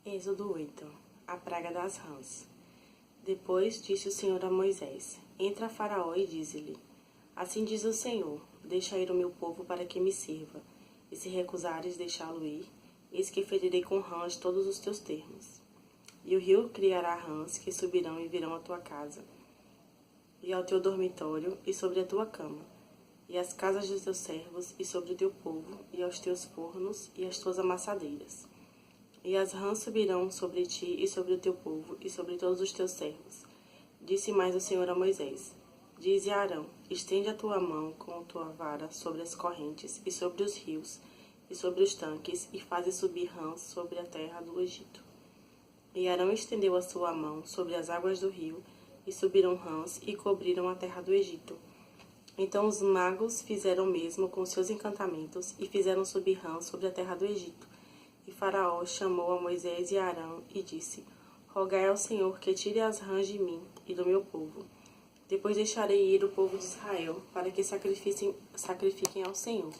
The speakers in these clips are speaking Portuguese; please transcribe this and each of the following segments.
Êxodo 8. A praga das rãs. Depois disse o Senhor a Moisés: Entra a Faraó e dize-lhe: Assim diz o Senhor: Deixa ir o meu povo para que me sirva. E se recusares deixá-lo ir, eis que ferirei com rãs todos os teus termos. E o rio criará rãs que subirão e virão à tua casa, e ao teu dormitório, e sobre a tua cama, e às casas dos teus servos, e sobre o teu povo, e aos teus fornos, e às tuas amassadeiras. E as rãs subirão sobre ti e sobre o teu povo e sobre todos os teus servos. Disse mais o Senhor a Moisés: Dize a Arão: Estende a tua mão com a tua vara sobre as correntes e sobre os rios e sobre os tanques e faze subir rãs sobre a terra do Egito. E Arão estendeu a sua mão sobre as águas do rio e subiram rãs e cobriram a terra do Egito. Então os magos fizeram o mesmo com seus encantamentos e fizeram subir rãs sobre a terra do Egito. E Faraó chamou a Moisés e a Arão e disse: Rogai ao Senhor que tire as rãs de mim e do meu povo. Depois deixarei ir o povo de Israel, para que sacrifiquem ao Senhor.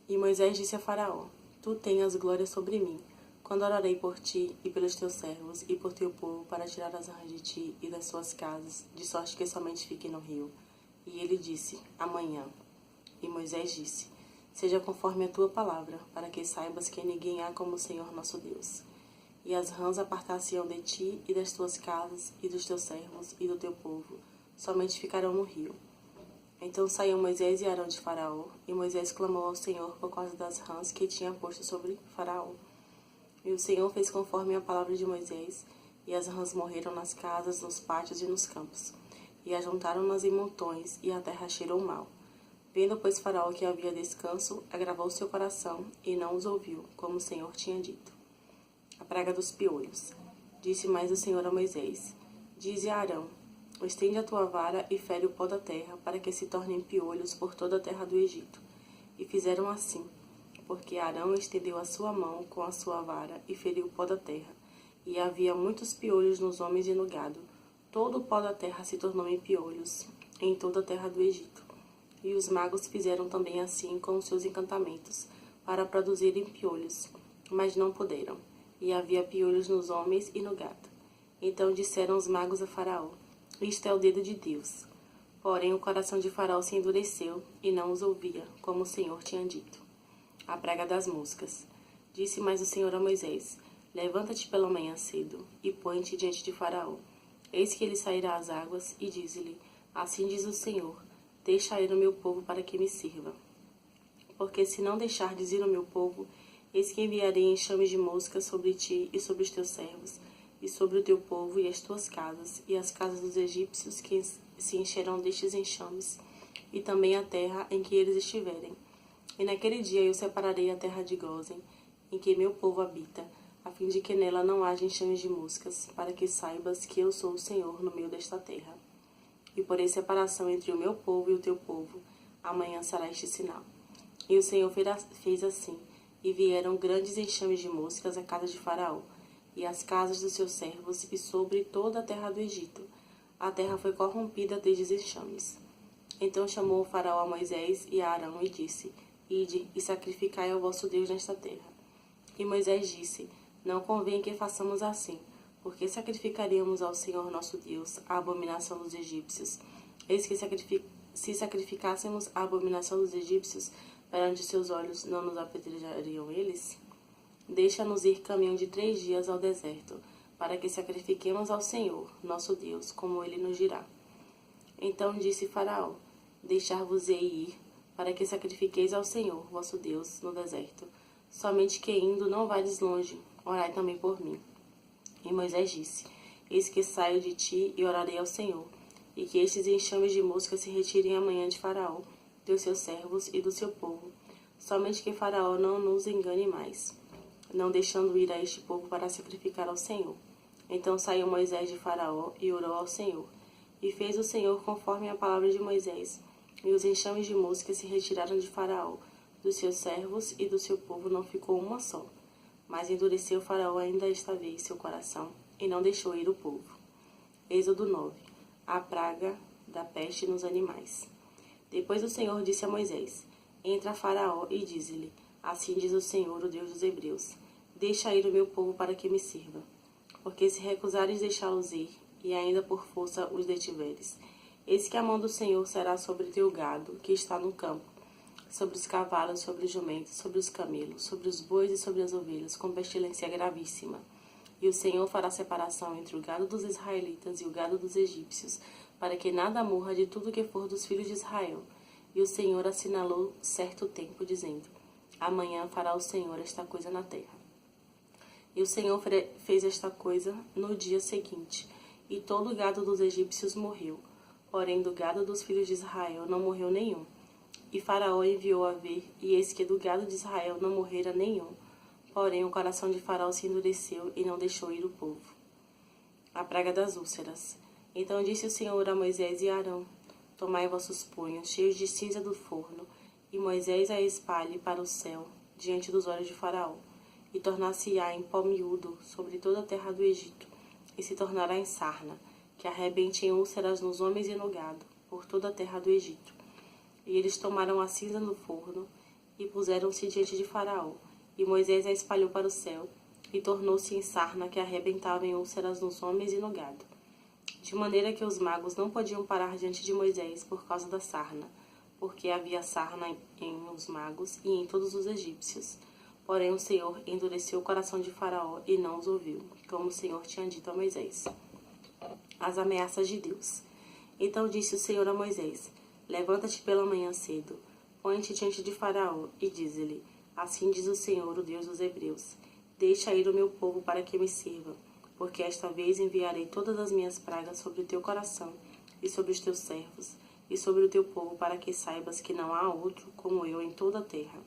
E Moisés disse a Faraó: Tu tenhas glória sobre mim, quando orarei por ti e pelos teus servos e por teu povo, para tirar as rãs de ti e das suas casas, de sorte que somente fiquem no rio. E ele disse: Amanhã. E Moisés disse: Seja conforme a tua palavra, para que saibas que ninguém há como o Senhor nosso Deus. E as rãs apartar-se-ão de ti e das tuas casas e dos teus servos e do teu povo, somente ficarão no rio. Então saíram Moisés e Arão de Faraó, e Moisés clamou ao Senhor por causa das rãs que tinha posto sobre Faraó. E o Senhor fez conforme a palavra de Moisés, e as rãs morreram nas casas, nos pátios e nos campos. E ajuntaram-nas em montões, e a terra cheirou mal. Vendo, pois, Faraó que havia descanso, agravou seu coração, e não os ouviu, como o Senhor tinha dito. A praga dos piolhos. Disse mais o Senhor a Moisés: Dize a Arão: Estende a tua vara e fere o pó da terra, para que se tornem piolhos por toda a terra do Egito. E fizeram assim, porque Arão estendeu a sua mão com a sua vara e feriu o pó da terra. E havia muitos piolhos nos homens e no gado. Todo o pó da terra se tornou em piolhos, em toda a terra do Egito. E os magos fizeram também assim com os seus encantamentos, para produzirem piolhos, mas não puderam. E havia piolhos nos homens e no gado. Então disseram os magos a Faraó: Isto é o dedo de Deus. Porém o coração de Faraó se endureceu, e não os ouvia, como o Senhor tinha dito. A praga das moscas. Disse mais o Senhor a Moisés: Levanta-te pela manhã cedo, e põe-te diante de Faraó. Eis que ele sairá às águas, e diz-lhe: Assim diz o Senhor: Deixa ir o meu povo para que me sirva. Porque se não deixardes ir o meu povo, eis que enviarei enxames de moscas sobre ti e sobre os teus servos, e sobre o teu povo e as tuas casas, e as casas dos egípcios que se encherão destes enxames, e também a terra em que eles estiverem. E naquele dia eu separarei a terra de Gósen, em que meu povo habita, a fim de que nela não haja enxames de moscas, para que saibas que eu sou o Senhor no meio desta terra. E porei separação entre o meu povo e o teu povo. Amanhã será este sinal. E o Senhor fez assim, e vieram grandes enxames de moscas à casa de Faraó, e às casas dos seus servos, e sobre toda a terra do Egito. A terra foi corrompida desde os enxames. Então chamou o Faraó a Moisés e a Arão e disse: Ide e sacrificai ao vosso Deus nesta terra. E Moisés disse: Não convém que façamos assim, porque sacrificaríamos ao Senhor nosso Deus a abominação dos egípcios. Eis que se sacrificássemos a abominação dos egípcios, perante seus olhos não nos apedrejariam eles? Deixa-nos ir caminho de 3 dias ao deserto, para que sacrifiquemos ao Senhor, nosso Deus, como ele nos dirá. Então disse Faraó: Deixar-vos-ei ir, para que sacrifiqueis ao Senhor, vosso Deus, no deserto. Somente que indo não vades longe, orai também por mim. E Moisés disse: Eis que saio de ti e orarei ao Senhor, e que estes enxames de moscas se retirem amanhã de Faraó, dos seus servos e do seu povo. Somente que Faraó não nos engane mais, não deixando ir a este povo para sacrificar ao Senhor. Então saiu Moisés de Faraó e orou ao Senhor. E fez o Senhor conforme a palavra de Moisés, e os enxames de moscas se retiraram de Faraó, dos seus servos e do seu povo não ficou uma só. Mas endureceu Faraó ainda esta vez seu coração, e não deixou ir o povo. Êxodo 9. A praga da peste nos animais. Depois o Senhor disse a Moisés: Entra a Faraó e dize-lhe: Assim diz o Senhor, o Deus dos Hebreus: deixa ir o meu povo para que me sirva. Porque se recusares deixá-los ir, e ainda por força os detiveres, eis que a mão do Senhor será sobre teu gado, que está no campo, sobre os cavalos, sobre os jumentos, sobre os camelos, sobre os bois e sobre as ovelhas, com pestilência gravíssima. E o Senhor fará separação entre o gado dos israelitas e o gado dos egípcios, para que nada morra de tudo que for dos filhos de Israel. E o Senhor assinalou certo tempo, dizendo: amanhã fará o Senhor esta coisa na terra. E o Senhor fez esta coisa no dia seguinte, e todo o gado dos egípcios morreu. Porém, do gado dos filhos de Israel não morreu nenhum. E Faraó enviou a ver, e eis que do gado de Israel não morrera nenhum. Porém, o coração de Faraó se endureceu e não deixou ir o povo. A praga das úlceras. Então disse o Senhor a Moisés e a Arão: tomai vossos punhos, cheios de cinza do forno, e Moisés a espalhe para o céu, diante dos olhos de Faraó. E tornar-se-á em pó miúdo sobre toda a terra do Egito, e se tornará em sarna, que arrebente em úlceras nos homens e no gado, por toda a terra do Egito. E eles tomaram a cinza do forno, e puseram-se diante de Faraó, e Moisés a espalhou para o céu, e tornou-se em sarna que arrebentava em úlceras nos homens e no gado. De maneira que os magos não podiam parar diante de Moisés por causa da sarna, porque havia sarna em os magos e em todos os egípcios. Porém o Senhor endureceu o coração de Faraó e não os ouviu, como o Senhor tinha dito a Moisés. As ameaças de Deus. Então disse o Senhor a Moisés: levanta-te pela manhã cedo, põe-te diante de Faraó e dize-lhe: assim diz o Senhor, o Deus dos Hebreus: deixa ir o meu povo para que me sirva, porque esta vez enviarei todas as minhas pragas sobre o teu coração e sobre os teus servos e sobre o teu povo, para que saibas que não há outro como eu em toda a terra.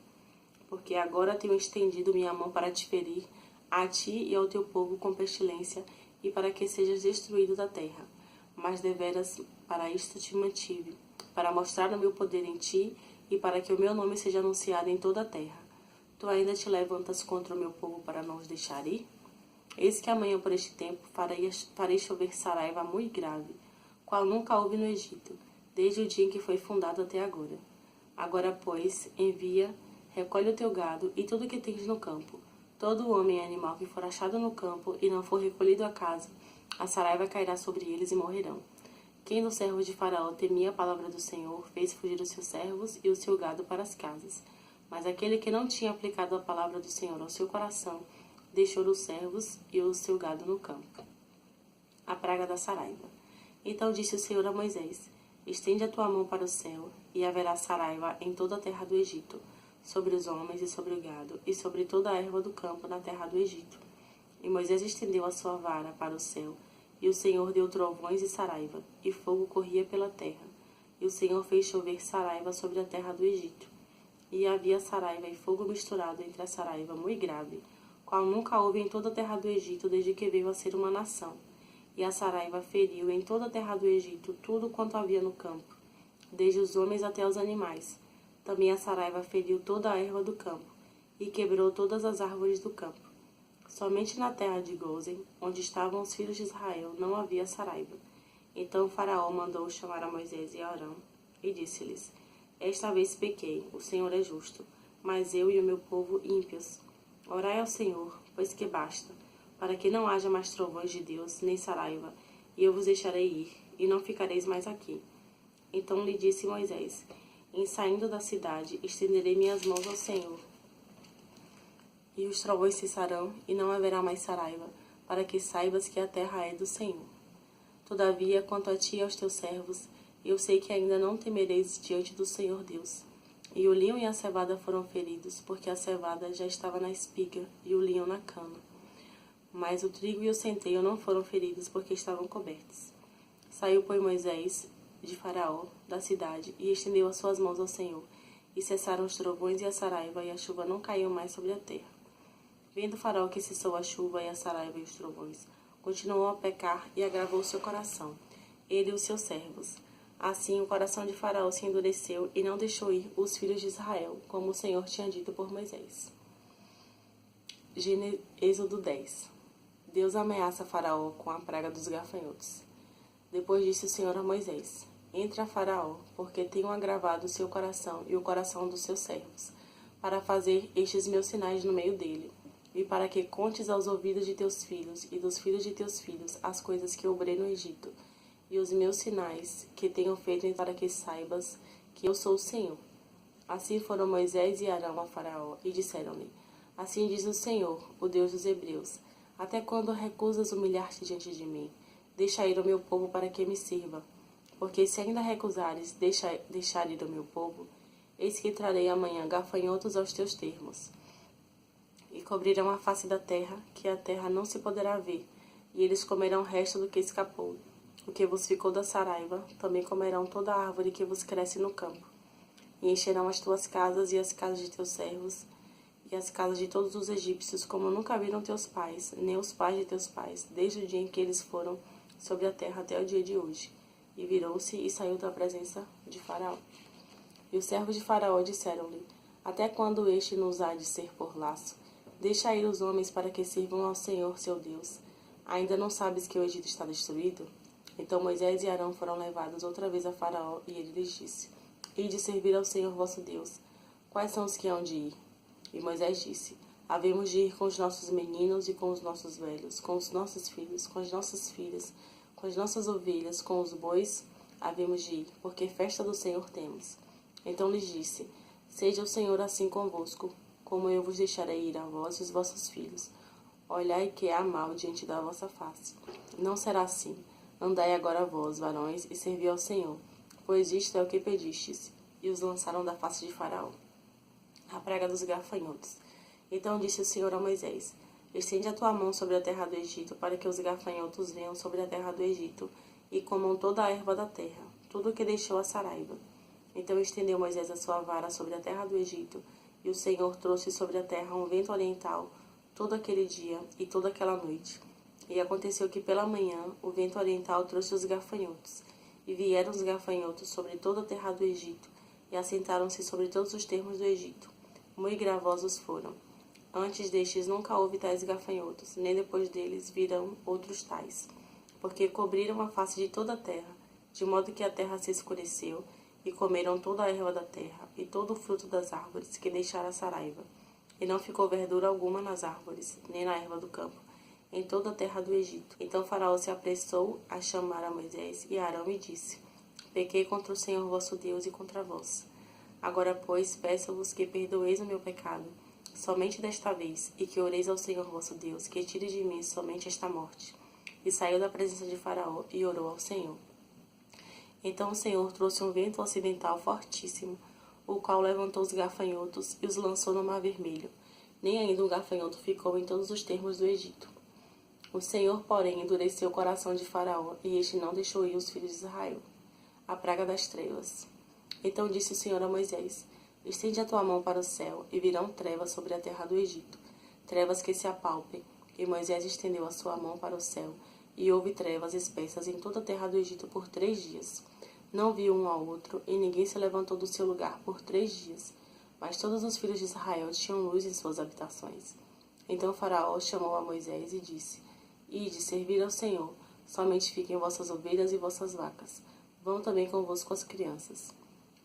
Porque agora tenho estendido minha mão para te ferir, a ti e ao teu povo com pestilência, e para que sejas destruído da terra. Mas deveras para isto te mantive, para mostrar o meu poder em ti, e para que o meu nome seja anunciado em toda a terra. Tu ainda te levantas contra o meu povo para não os deixar ir? Eis que amanhã por este tempo farei chover saraiva muito grave, qual nunca houve no Egito, desde o dia em que foi fundado até agora. Agora, pois, envia, recolhe o teu gado e tudo o que tens no campo. Todo homem e animal que for achado no campo e não for recolhido a casa, a saraiva cairá sobre eles e morrerão. Quem dos servos de Faraó temia a palavra do Senhor fez fugir os seus servos e o seu gado para as casas. Mas aquele que não tinha aplicado a palavra do Senhor ao seu coração, deixou os servos e o seu gado no campo. A praga da saraiva. Então disse o Senhor a Moisés: estende a tua mão para o céu, e haverá saraiva em toda a terra do Egito, sobre os homens e sobre o gado, e sobre toda a erva do campo na terra do Egito. E Moisés estendeu a sua vara para o céu, e o Senhor deu trovões e saraiva, e fogo corria pela terra. E o Senhor fez chover saraiva sobre a terra do Egito. E havia saraiva e fogo misturado entre a saraiva, muito grave, qual nunca houve em toda a terra do Egito desde que veio a ser uma nação. E a saraiva feriu em toda a terra do Egito tudo quanto havia no campo, desde os homens até os animais. Também a saraiva feriu toda a erva do campo, e quebrou todas as árvores do campo. Somente na terra de Gósen, onde estavam os filhos de Israel, não havia saraiva. Então Faraó mandou chamar a Moisés e a Arão, e disse-lhes: esta vez pequei, o Senhor é justo, mas eu e o meu povo ímpios. Orai ao Senhor, pois que basta, para que não haja mais trovões de Deus, nem saraiva, e eu vos deixarei ir, e não ficareis mais aqui. Então lhe disse Moisés: em saindo da cidade, estenderei minhas mãos ao Senhor, e os trovões cessarão, e não haverá mais saraiva, para que saibas que a terra é do Senhor. Todavia, quanto a ti e aos teus servos, eu sei que ainda não temereis diante do Senhor Deus. E o linho e a cevada foram feridos, porque a cevada já estava na espiga, e o linho na cana. Mas o trigo e o centeio não foram feridos, porque estavam cobertos. Saiu, pois, Moisés de Faraó, da cidade, e estendeu as suas mãos ao Senhor, e cessaram os trovões e a saraiva, e a chuva não caiu mais sobre a terra. Vendo Faraó que cessou a chuva e a saraiva e os trovões, continuou a pecar e agravou seu coração, ele e os seus servos. Assim o coração de Faraó se endureceu e não deixou ir os filhos de Israel, como o Senhor tinha dito por Moisés. Êxodo 10. Deus ameaça Faraó com a praga dos gafanhotos. Depois disse o Senhor a Moisés: entra, Faraó, porque tenho agravado o seu coração e o coração dos seus servos, para fazer estes meus sinais no meio dele, e para que contes aos ouvidos de teus filhos e dos filhos de teus filhos as coisas que obrei no Egito, e os meus sinais que tenho feito para que saibas que eu sou o Senhor. Assim foram Moisés e Arão a Faraó, e disseram-lhe: Assim diz o Senhor, o Deus dos Hebreus: Até quando recusas humilhar-te diante de mim? Deixa ir o meu povo para que me sirva. Porque se ainda recusares deixar ir o meu povo, eis que trarei amanhã gafanhotos aos teus termos, e cobrirão a face da terra, que a terra não se poderá ver, e eles comerão o resto do que escapou. O que vos ficou da saraiva, também comerão toda a árvore que vos cresce no campo. E encherão as tuas casas e as casas de teus servos, e as casas de todos os egípcios, como nunca viram teus pais, nem os pais de teus pais, desde o dia em que eles foram sobre a terra até o dia de hoje. E virou-se e saiu da presença de Faraó. E os servos de Faraó disseram-lhe: Até quando este nos há de ser por laço? Deixa ir os homens para que sirvam ao Senhor seu Deus. Ainda não sabes que o Egito está destruído? Então Moisés e Arão foram levados outra vez a Faraó, e ele lhes disse: Ide servir ao Senhor vosso Deus. Quais são os que hão de ir? E Moisés disse: Havemos de ir com os nossos meninos e com os nossos velhos, com os nossos filhos, com as nossas filhas, com as nossas ovelhas, com os bois, havemos de ir, porque festa do Senhor temos. Então lhes disse: Seja o Senhor assim convosco, como eu vos deixarei ir a vós e os vossos filhos. Olhai que há mal diante da vossa face. Não será assim. Andai agora vós, varões, e servi ao Senhor, pois isto é o que pedistes. E os lançaram da face de Faraó. A praga dos gafanhotos. Então disse o Senhor a Moisés: Estende a tua mão sobre a terra do Egito, para que os gafanhotos venham sobre a terra do Egito, e comam toda a erva da terra, tudo o que deixou a saraiva. Então estendeu Moisés a sua vara sobre a terra do Egito, e o Senhor trouxe sobre a terra um vento oriental, todo aquele dia e toda aquela noite. E aconteceu que pela manhã o vento oriental trouxe os gafanhotos, e vieram os gafanhotos sobre toda a terra do Egito, e assentaram-se sobre todos os termos do Egito. Muito gravosos foram. Antes destes nunca houve tais gafanhotos, nem depois deles virão outros tais, porque cobriram a face de toda a terra, de modo que a terra se escureceu, e comeram toda a erva da terra, e todo o fruto das árvores que deixara a saraiva. E não ficou verdura alguma nas árvores, nem na erva do campo, em toda a terra do Egito. Então Faraó se apressou a chamar a Moisés e a Arão e disse: Pequei contra o Senhor vosso Deus e contra vós. Agora, pois, peço-vos que perdoeis o meu pecado, somente desta vez, e que oreis ao Senhor vosso Deus, que tire de mim somente esta morte. E saiu da presença de Faraó e orou ao Senhor. Então o Senhor trouxe um vento ocidental fortíssimo, o qual levantou os gafanhotos e os lançou no mar vermelho. Nem ainda um gafanhoto ficou em todos os termos do Egito. O Senhor, porém, endureceu o coração de Faraó, e este não deixou ir os filhos de Israel. A praga das trevas. Então disse o Senhor a Moisés: Estende a tua mão para o céu, e virão trevas sobre a terra do Egito, trevas que se apalpem. E Moisés estendeu a sua mão para o céu, e houve trevas espessas em toda a terra do Egito por 3 dias. Não viu um ao outro, e ninguém se levantou do seu lugar por 3 dias. Mas todos os filhos de Israel tinham luz em suas habitações. Então Faraó chamou a Moisés e disse: Ide servir ao Senhor, somente fiquem vossas ovelhas e vossas vacas. Vão também convosco as crianças.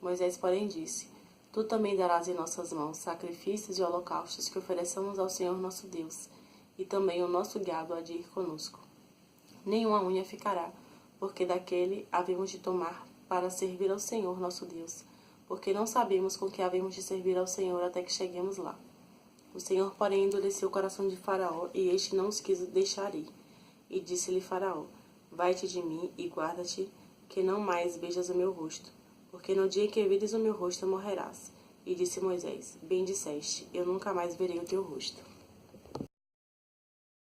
Moisés, porém, disse: Tu também darás em nossas mãos sacrifícios e holocaustos que ofereçamos ao Senhor nosso Deus, e também o nosso gado há de ir conosco. Nenhuma unha ficará, porque daquele havemos de tomar para servir ao Senhor nosso Deus, porque não sabemos com que havemos de servir ao Senhor até que cheguemos lá. O Senhor, porém, endureceu o coração de Faraó, e este não os quis deixar ir. E disse-lhe Faraó: Vai-te de mim e guarda-te, que não mais vejas o meu rosto, porque no dia em que vires o meu rosto morrerás. E disse Moisés: Bem disseste, eu nunca mais verei o teu rosto.